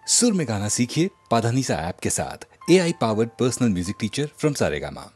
सुर में गाना सीखिए पाधानीसा ऐप के साथ। AI powered personal music teacher from Saregama.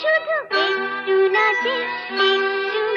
শুধু একটু নাচে একটু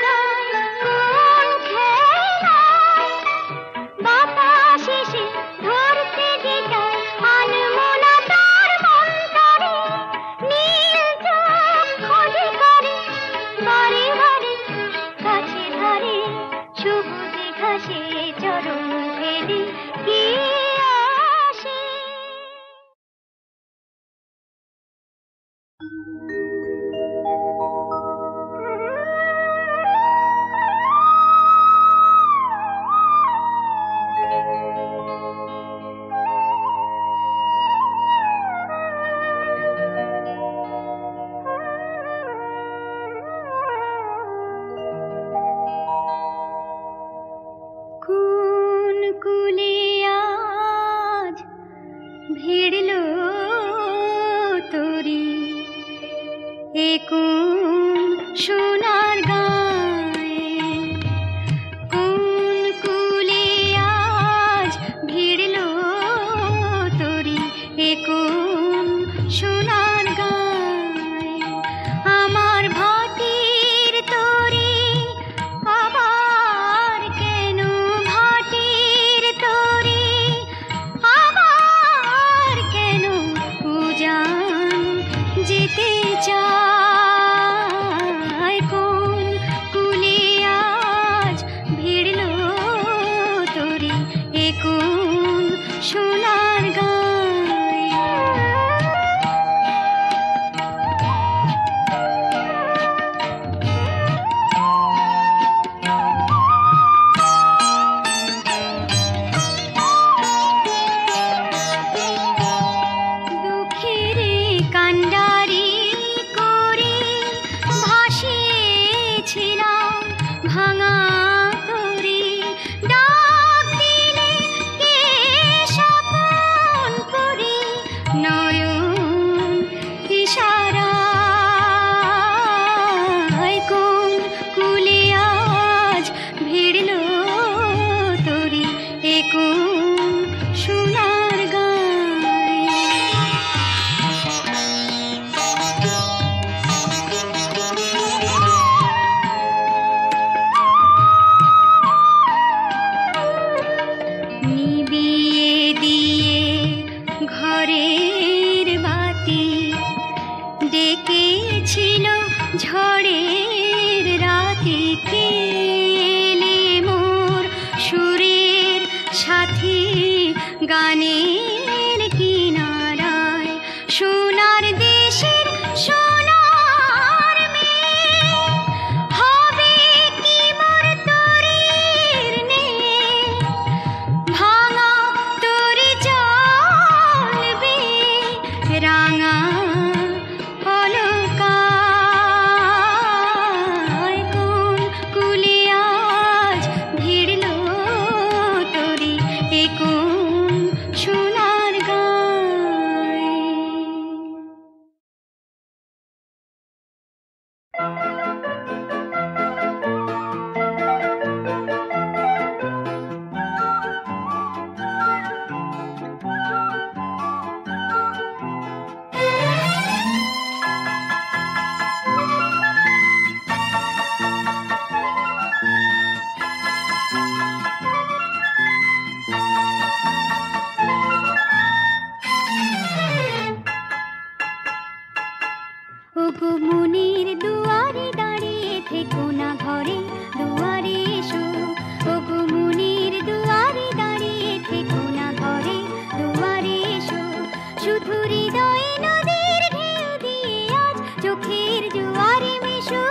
ভাঙা তরি ডাক দিলে কে স্বপন করি নয়ন ইশারায় কোন কুলে আজ ভিড়ল তরি এ কোন সোনার গায়। নিবিয়ে দিয়ে ঘরের বাতি ডেকেছিল ঝড়ের রাতে কেলে মোর সুরের সাথী গানের কিনারায় সোনার দেশের সোনার মেয়ে হবে কি মোর তরির নেই ভাঙা তরি চলবে রাঙা অলকায় কোন কুলে আজ ভিড়ল তরি এ কোন সোনার গায়। ওগো মনের দুয়ারে দাঁড়িয়ে থেকো না ঘরে দুয়ারে এসো ওগো মনের দুয়ারে দাঁড়িয়ে থেকো না ঘরে দুয়ারে এসো শুধু হৃদয়ে নদীর ঢেউ দিয়ে আজ চোখের জোয়ারে মেশো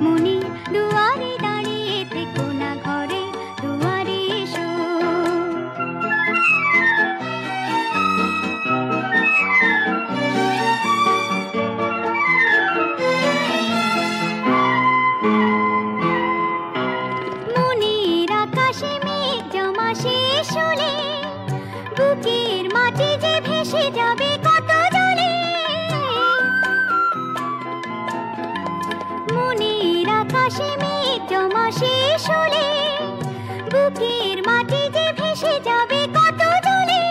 মনের দুয়ারে দাঁড়িয়ে থেকো না ঘরে দুয়ারে এসো। মনের আকাশে মেঘ জমা শেষ হলে বুকের মাটি যে ভেসে যাবে কত জলে মনের আকাশে মেঘ জমা শেষ হলে বুকের মাটি যে ভেসে যাবে কত জলে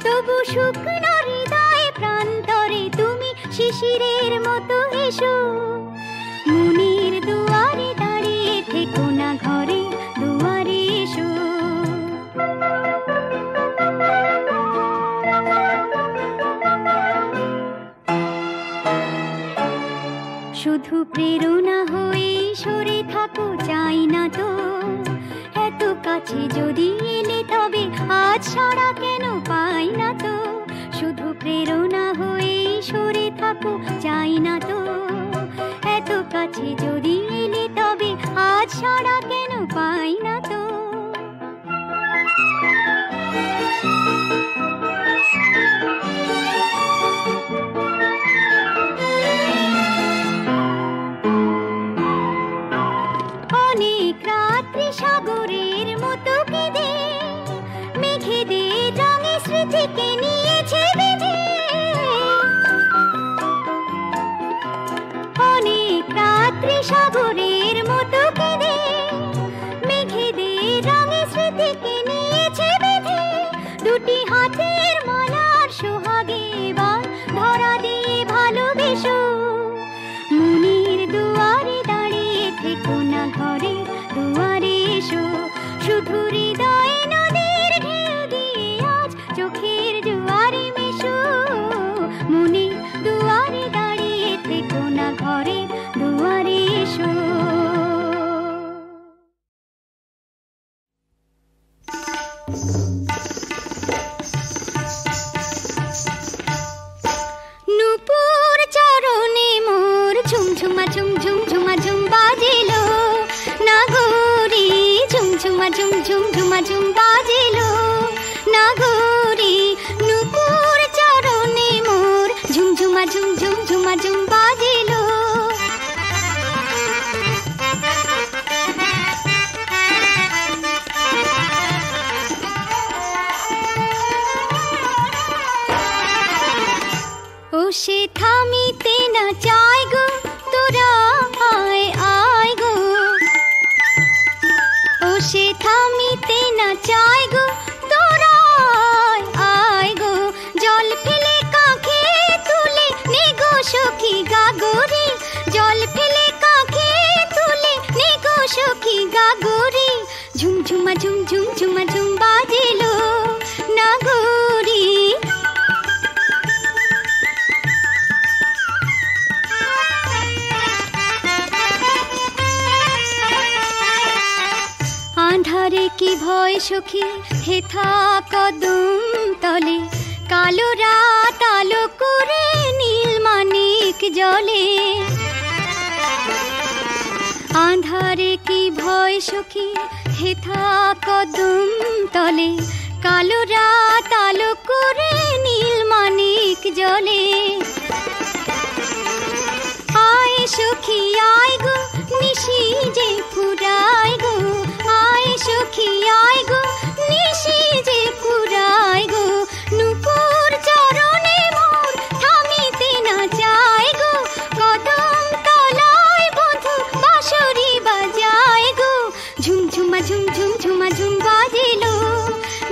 তবু শুকনো হৃদয় প্রান্তরে তুমি শিশিরের মতো এসো মনের দুয়ারে দাঁড়িয়ে থেকো না ঘরে দুয়ারে এসো। শুধু প্রেরণা হয়ে সরে থাকো চাই না তো এত কাছে যদি এলে তবে আজ ছাড়া কেন পাই না তো শুধু প্রেরণা হয়ে সরে থাকো চাই না তো এত কাছে যদি এলে তবে আজ ছাড়া কেন পাই না তো। অনেক রাত্রি সাগরের মতো কেঁদে মেঘেদের রঙে স্মৃতিকে নিয়েছে বেঁধে অনেক রাত্রি সাগরের মতো কেঁদে মেঘেদের রঙে স্মৃতিকে নিয়েছে বেঁধে দুটি হাতের মালার সোহাগে এবার ধরা দিয়ে ভালোবেসো মনের দুয়ারে দাঁড়িয়ে থেকো না ঘরে দুয়ারে এসো শুধু হৃদয়ে নদীর ঢেউ দিয়ে আজ চোখের জোয়ারে মেশো মনের দুয়ারে দাঁড়িয়ে থেকো না ঘরে দুয়ারে এসো। নূপুর চরণে মোর ঝুমঝুমা ঝুম ঝুমঝুমা ঝুম বাজিলো নাগরি ঝুমঝুমা ঝুম ঝুমঝুমা ঝুম বাজিলো নাগরি নূপুর চরণে মোর ঝুমঝুমা ঝুম ঝুমঝুমা ঝুম বাজিলো ঝুম ঝুম ঝুমা ঝুম বাজিল নাগরি। আঁধারে কি ভয় সখী হেথা কদম তলে, কালো রাত আলো করে নীল মানিক জলে। আঁধারে কি ভয় সখী হেথা কদম তলে, কালো রাত আলো করে নীল মানিক জলে। আয় সখী আয় গো নিশি যে ফুরায় গো, আয় সখী আয় গো নিশি যে ফুরায় গো। নুপুর চরণে মোর থামিতে না চায় গো, কদম তলায় বধূ বাঁশরি বাজায় গো। ঝুম ঝুমা ঝুম ঝুম ঝুমা ঝুম বাজিল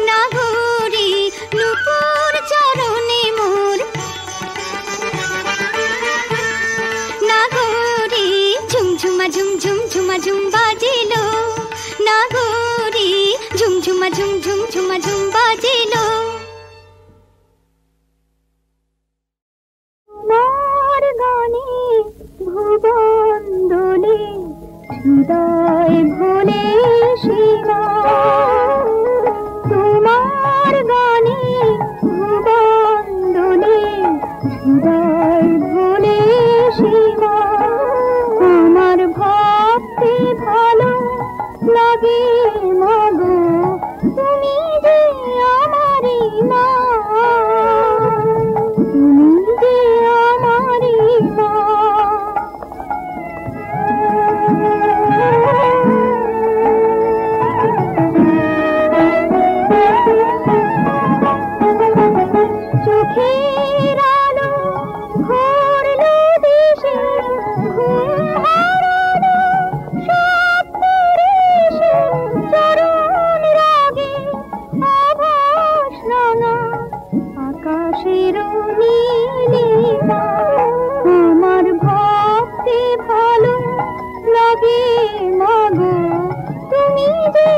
নাগরি, নুপুর চরণে মোর নাগরি। ঝুম ঝুমা ঝুম ঝুম ঝুমা ঝুম বাজিল নাগরি, ঝুম ঝুমা ঝুম ঝুম ঝুমা ঝুম বাজিল। তোমার গানে ভুবন দোলে, হৃদয় ভোলে সীমা। তোমার গানে ভুবন দোলে, হৃদয় ভোলে সীমা। আমার ভাবতে ভালো লাগে মাগো, তুমি যে আমারই মা, তুমি যে আমারই মা। চোখের আলো ভরলো দেশে, ঘুম হারানো স্বপ্নের এসে, চরণ রাগে আভাস রাঙা আকাশের নীলিমা। আমার ভাবতে ভালো লাগে মাগো, তুমি যে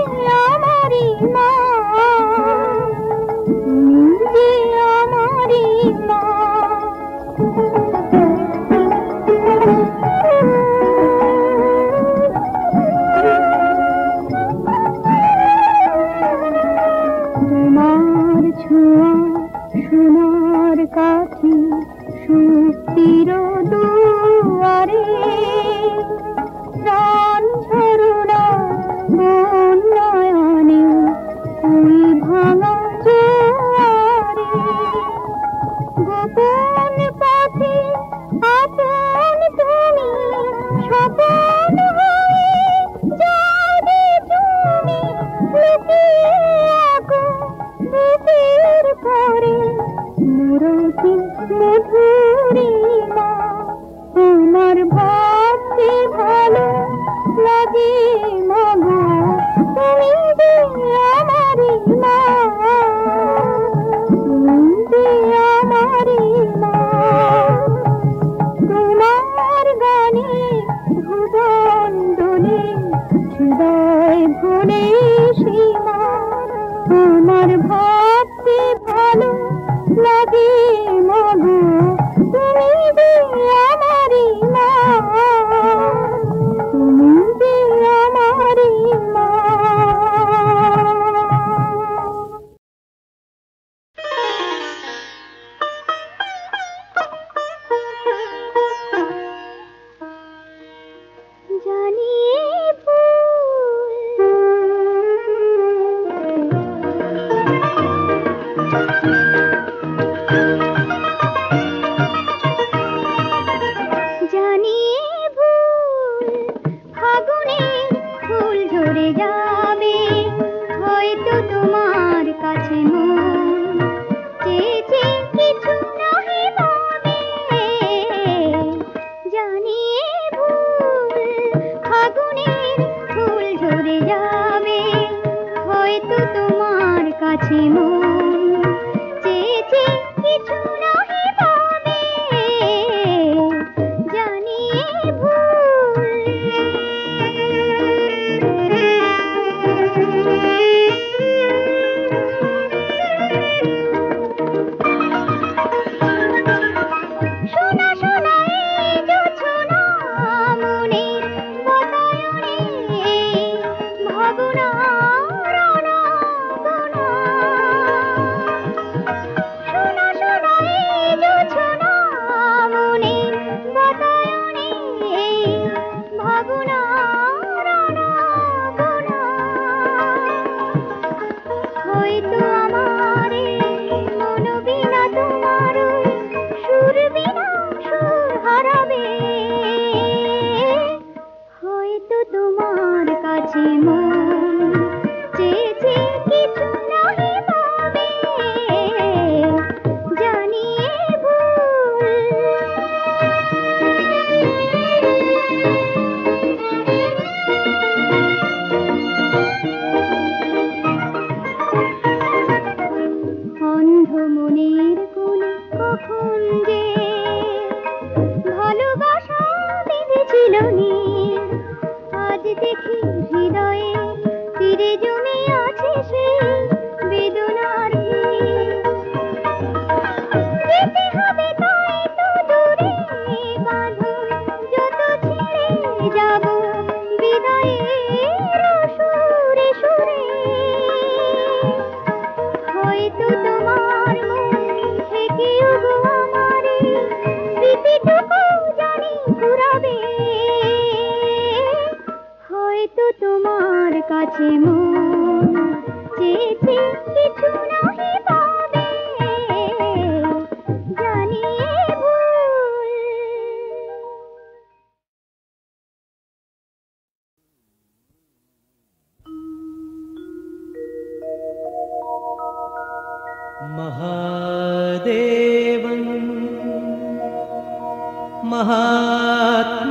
আমারই মা, তুমি যে আমারই মা। তোমার ছোঁয়া সোনার কাঠি সুস্থির দুয়ারে, প্রাণ ঝরনা বন্যায়নে ওই ভাঙা জোয়ারে। গোপন পথে আপন তুমি, স্বপন হয়ে যাবে তুমি। লুকিয়ে আগো বুকের পরে মুরতি মধুরিমা। তোমার ভাবতে ভালো লাগে মাগো, তুমি যে আমারই মা, তুমি যে আমারই মা। তোমার গানে ভুবন দোলে, হৃদয় ভোলে সীমা। আমার ভাবতে ভালো লাগে মাগো, তুমি যে আমারই মা, তুমি যে আমারই মা। কাছে মন চেয়েছে কিছু নাহি পাবে জানিয়ে ভুল অন্ধ মনের কোণে কখন যে ভালোবাসা বেঁধেছিল নীর আজ দেখি হৃদয়ে তীরে জমে আছে সে বেদনার ভিড় যেতে হবে তাই তো দূরে বাঁধন যত ছেড়ে যাব বিদায়ের সুরে সুরে হয়তো তোমার মন থেকে ওগো আমারে স্মৃতিটুকু জানি ফুরাবে হয়তো তোমার কাছে মন চেয়েছে কিছু নাহি পাবে জানিয়ে ভুল महादेवं महात्मानं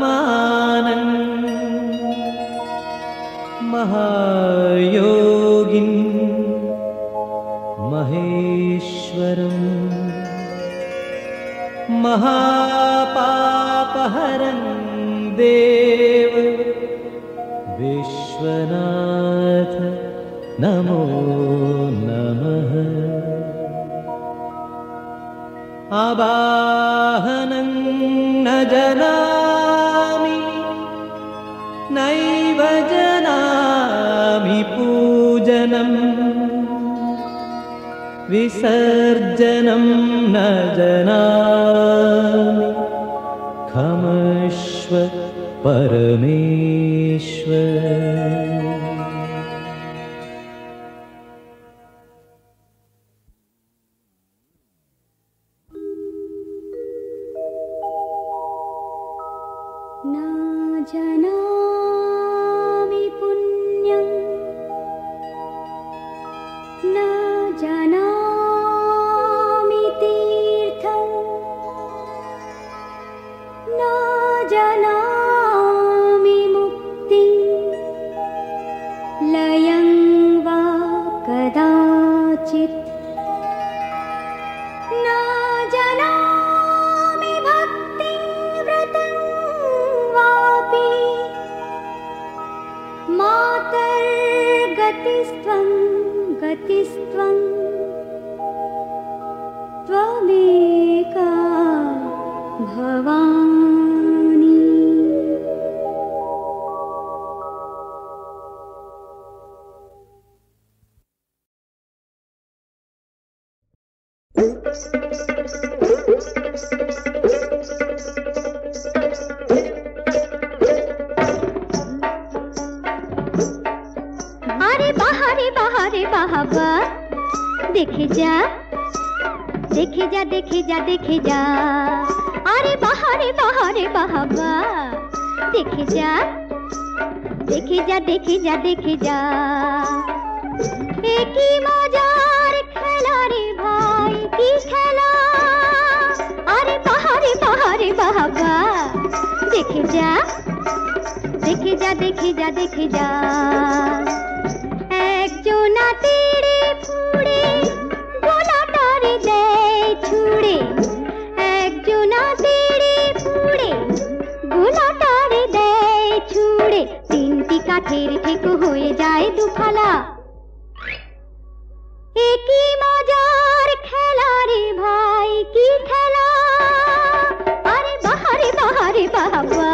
महायोगिं महेश्वरं महापापहरं देव विश्वनाथ नमो नमः आवाहनं न जानामि नैव जानामि पूजनं विसर्जनं न जानामि क्षमस्व परमेश्वर न जानामि पुण्यं न जानामि तीर्थं न जानामि मुक्तिं लयं वा कदाचित् न जानामि भक्तिं व्रतं वापि मातर्गतिस्त्वं गतिस्त्वं त्वमेका भवानि अरे बाहरे बाहरे बाहबा देखे जा देखे जा देखे जा देखे जा अरे बाहरे बाहरे बाहबा देखे जा देखे जा देखे जा देखे जा एक ही मजार खेला रे भाई की खेला अरे बाहरे बाहरे बाहबा देखे जा देखे जा देखे जा देखे जा एक जो ना तेरे फूड़े गोलाटारे दे छुड़े एक जो ना तेरे फूड़े गोलाटारे दे छुड़े तीनटी काठेर ठेको होए जाए दुफाला একই মজার খেলা রে ভাই কি খেলা আরে বাহারে বাহারে বাবা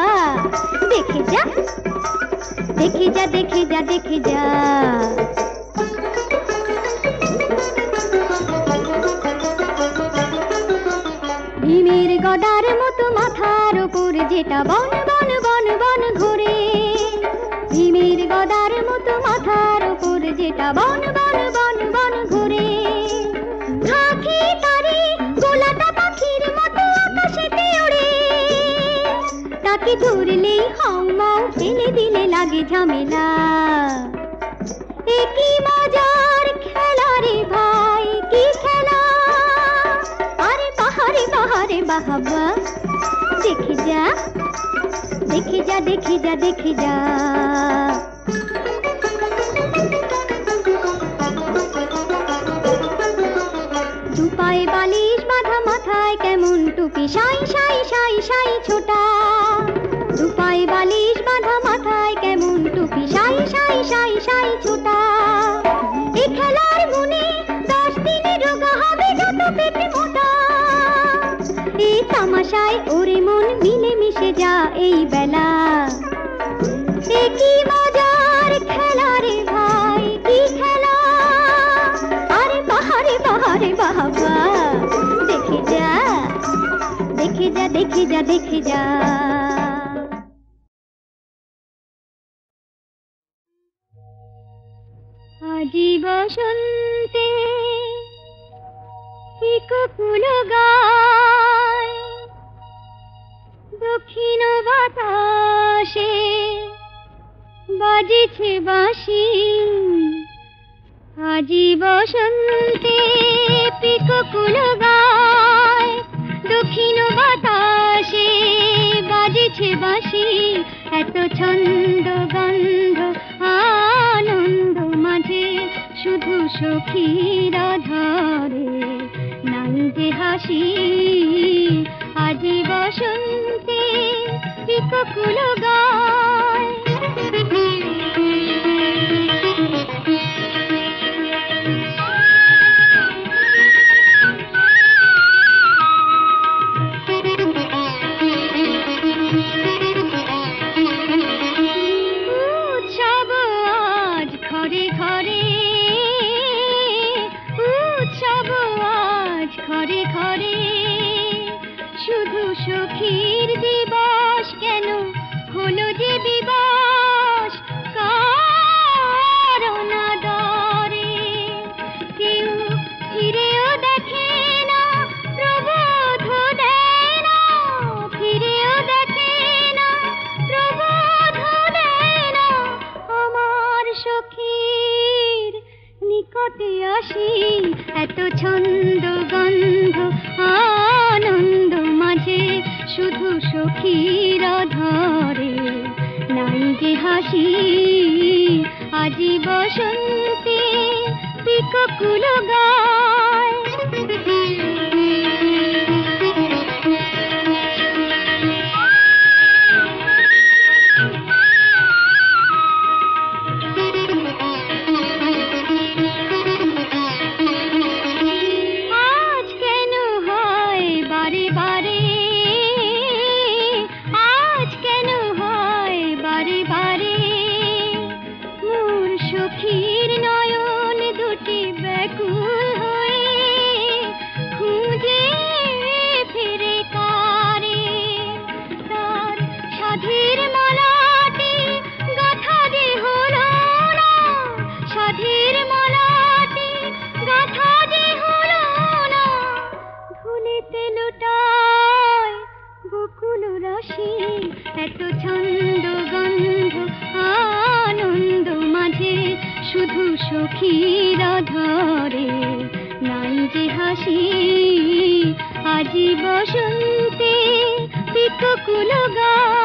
দেখে যা দেখে যা দেখে যা দেখে যা ভীমের গদার মতো মাথার উপর যেটা বন বন বন বন ঘুরে ভীমের গদার মতো মাথার উপর যেটা বন বন বন বন ঘুরে ঝাঁকি তারে গোলাটা পাখির মতো আকাশেতে ওড়ে তাকে ধরলেই হাউমাউ ফেলে দিলে লাগে ঝামেলা। এ কি মজার খেলা রে ভাই, কি খেলা! আরে বাহারে বাহারে বাহাবা, দেখে যা দেখে যা দেখে যা দেখে যা। দুপায়ে বালিশ বাঁধা, মাথায় কেমন টুপি, সাই সাই সাই সাই ছোটা। দুপায়ে বালিশ বাঁধা, মাথায় কেমন টুপি, সাই সাই সাই সাই ছোটা। এ খেলার গুণে 10 দিনে রোগা হবে যত পেটে মোটা। এই তামাশায় ওরে মন মিলে মিশে যা এই বেলা। এ কি মজার খেলা রে ভাই, কি খেলা! আরে বাহারে বাহারে বাহাবা, দেখে যা দেখে যা দেখে যা দেখে যা। আজি বসন্তে কি কুকুল গায়, দক্ষিণ বাতাসে বাজিছে বাঁশি। আজি বসন্তে পিকুকুল গায়, দক্ষিণ বাতাসে বাজিছে বাঁশি। এত ছন্দ গন্ধ আনন্দ মাঝে শুধু সখীরা ধরে নাই যে হাসি। আজি বসন্তে পিকুকুল গায়। উৎসব আজ ঘরে ঘরে, উৎসব আজ ঘরে ঘরে। শুধু সখীর দিবস কেন হলো যে দিবস, কারণ আদরে কেউ ফিরেও দেখে না, প্রবোধ দেয় না। ফিরেও দেখে না, প্রবোধ দেয় না। আমার সখীর নিকটে আসি, এত ছন্দ গন্ধ আনন্দ মাঝে শুধু সখীরা ধরে নাই যে হাসি। আজি বসন্তে পিকুকুল গায়। আজ কেন হয় বারে বারে, আজ কেন হয় বারে বারে। মোর সখীর নয়ন দুটি ব্যাকুল হয়ে খুঁজে ফিরে কারে। তার সাধের মালাটি গাথা যে হলো না, সাধের মালাটি গাথা যে হলো না। ধুলিতে লুটায় বকুল রাশি, এত ছন্দ গন্ধ আনন্দ মাঝে শুধু সখীরা ধরে নাই যে হাসি। আজি বসন্তে পিকুকুল গায়।